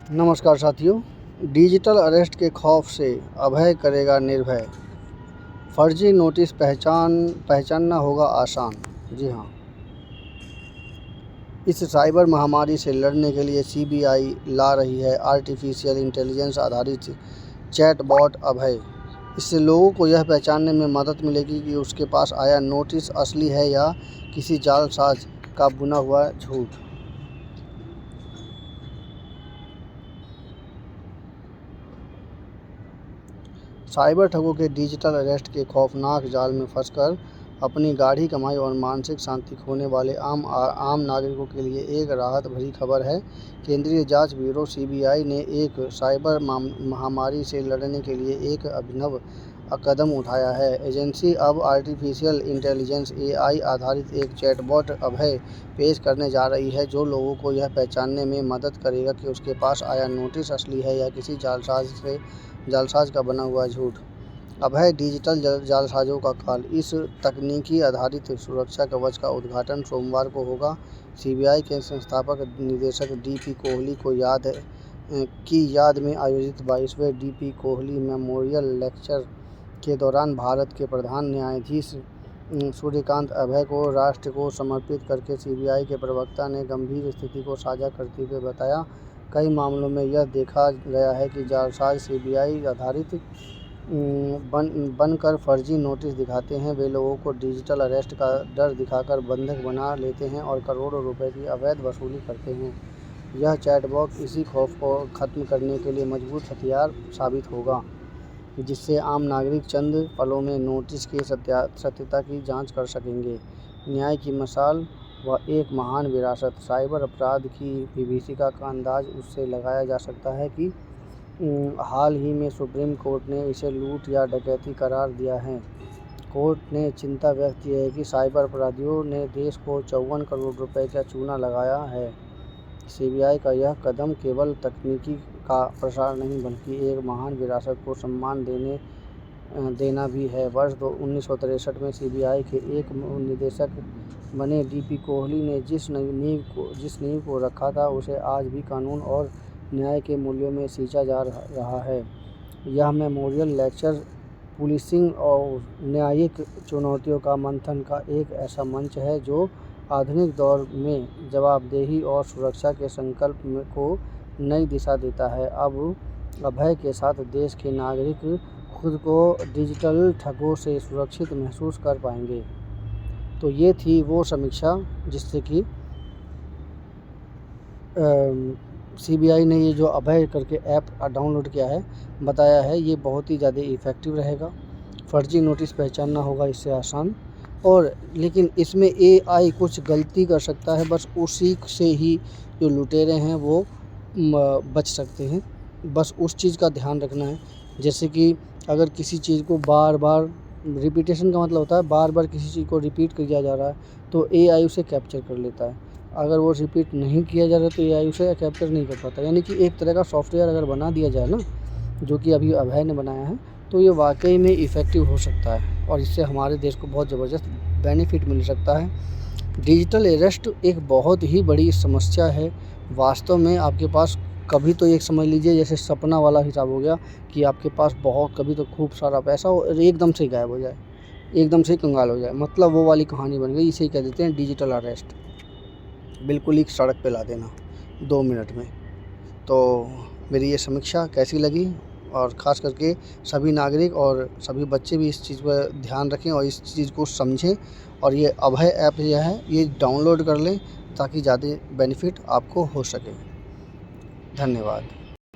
नमस्कार साथियों। Digital arrest के खौफ से अभय करेगा निर्भय। फर्जी नोटिस पहचानना होगा आसान। जी हाँ, इस साइबर महामारी से लड़ने के लिए सीबीआई ला रही है आर्टिफिशियल इंटेलिजेंस आधारित चैटबॉट अभय। इससे लोगों को यह पहचानने में मदद मिलेगी कि उसके पास आया नोटिस असली है या किसी जालसाज का बुना हुआ झूठ। साइबर ठगों के डिजिटल अरेस्ट के खौफनाक जाल में फंसकर अपनी गाढ़ी कमाई और मानसिक शांति खोने वाले आम नागरिकों के लिए एक राहत भरी खबर है। केंद्रीय जांच ब्यूरो सीबीआई ने एक साइबर महामारी से लड़ने के लिए एक अभिनव कदम उठाया है। एजेंसी अब आर्टिफिशियल इंटेलिजेंस एआई आधारित एक चैटबॉट अभय पेश करने जा रही है, जो लोगों को यह पहचानने में मदद करेगा कि उसके पास आया नोटिस असली है या किसी जालसाज का बना हुआ झूठ। अभय डिजिटल जालसाजों का काल। इस तकनीकी आधारित सुरक्षा कवच का उद्घाटन सोमवार को होगा। सीबीआई के संस्थापक निदेशक डीपी कोहली की याद में आयोजित 22वें डीपी कोहली मेमोरियल लेक्चर के दौरान भारत के प्रधान न्यायाधीश सूर्यकांत अभय को राष्ट्र को समर्पित करके सीबीआई के प्रवक्ता ने गंभीर स्थिति को साझा करते हुए बताया, कई मामलों में यह देखा गया है कि जालसाज सीबीआई आधारित बनकर फर्जी नोटिस दिखाते हैं। वे लोगों को डिजिटल अरेस्ट का डर दिखाकर बंधक बना लेते हैं और करोड़ों रुपए की अवैध वसूली करते हैं। यह चैटबॉट इसी खौफ को खत्म करने के लिए मजबूत हथियार साबित होगा, जिससे आम नागरिक चंद पलों में नोटिस की सत्यता की जांच कर सकेंगे। न्याय की मशाल व एक महान विरासत। साइबर अपराध की विभीषिका का अंदाज उससे लगाया जा सकता है कि हाल ही में सुप्रीम कोर्ट ने इसे लूट या डकैती करार दिया है। कोर्ट ने चिंता व्यक्त की है कि साइबर अपराधियों ने देश को 54 करोड़ रुपए का चूना लगाया है। सीबीआई का यह कदम केवल तकनीकी का प्रसार नहीं, बल्कि एक महान विरासत को सम्मान देना भी है। वर्ष 1963 में सीबीआई के एक निदेशक बने डीपी कोहली ने जिस नींव को रखा था, उसे आज भी कानून और न्याय के मूल्यों में सींचा जा रहा है। यह मेमोरियल लेक्चर पुलिसिंग और न्यायिक चुनौतियों का मंथन का एक ऐसा मंच है जो आधुनिक दौर में जवाबदेही और सुरक्षा के संकल्प को नई दिशा देता है। अब अभय के साथ देश के नागरिक खुद को डिजिटल ठगों से सुरक्षित महसूस कर पाएंगे। तो ये थी वो समीक्षा जिससे कि सीबीआई ने ये जो अभय करके ऐप डाउनलोड किया है, बताया है ये बहुत ही ज़्यादा इफ़ेक्टिव रहेगा। फर्जी नोटिस पहचानना होगा इससे आसान। और लेकिन इसमें एआई कुछ गलती कर सकता है, बस उसी से ही जो लुटेरे हैं वो बच सकते हैं। बस उस चीज़ का ध्यान रखना है। जैसे कि अगर किसी चीज़ को बार बार, रिपीटेशन का मतलब होता है बार बार किसी चीज़ को रिपीट किया जा रहा है, तो एआई उसे कैप्चर कर लेता है। अगर वो रिपीट नहीं किया जा रहा तो एआई उसे कैप्चर नहीं कर पाता। यानी कि एक तरह का सॉफ्टवेयर अगर बना दिया जाए ना, जो कि अभी अभय ने बनाया है, तो ये वाकई में इफ़ेक्टिव हो सकता है और इससे हमारे देश को बहुत ज़बरदस्त बेनिफिट मिल सकता है। डिजिटल अरेस्ट एक बहुत ही बड़ी समस्या है वास्तव में। आपके पास कभी तो एक समझ लीजिए जैसे सपना वाला हिसाब हो गया कि आपके पास बहुत, कभी तो खूब सारा पैसा और एकदम से गायब हो जाए, एकदम से कंगाल हो जाए, मतलब वो वाली कहानी बन गई। इसे कह देते हैं डिजिटल अरेस्ट। बिल्कुल ही सड़क पे ला देना 2 मिनट में। तो मेरी ये समीक्षा कैसी लगी, और ख़ास करके सभी नागरिक और सभी बच्चे भी इस चीज़ पर ध्यान रखें और इस चीज़ को समझें, और ये अभय ऐप जो है ये डाउनलोड कर लें ताकि ज़्यादा बेनिफिट आपको हो सके। धन्यवाद।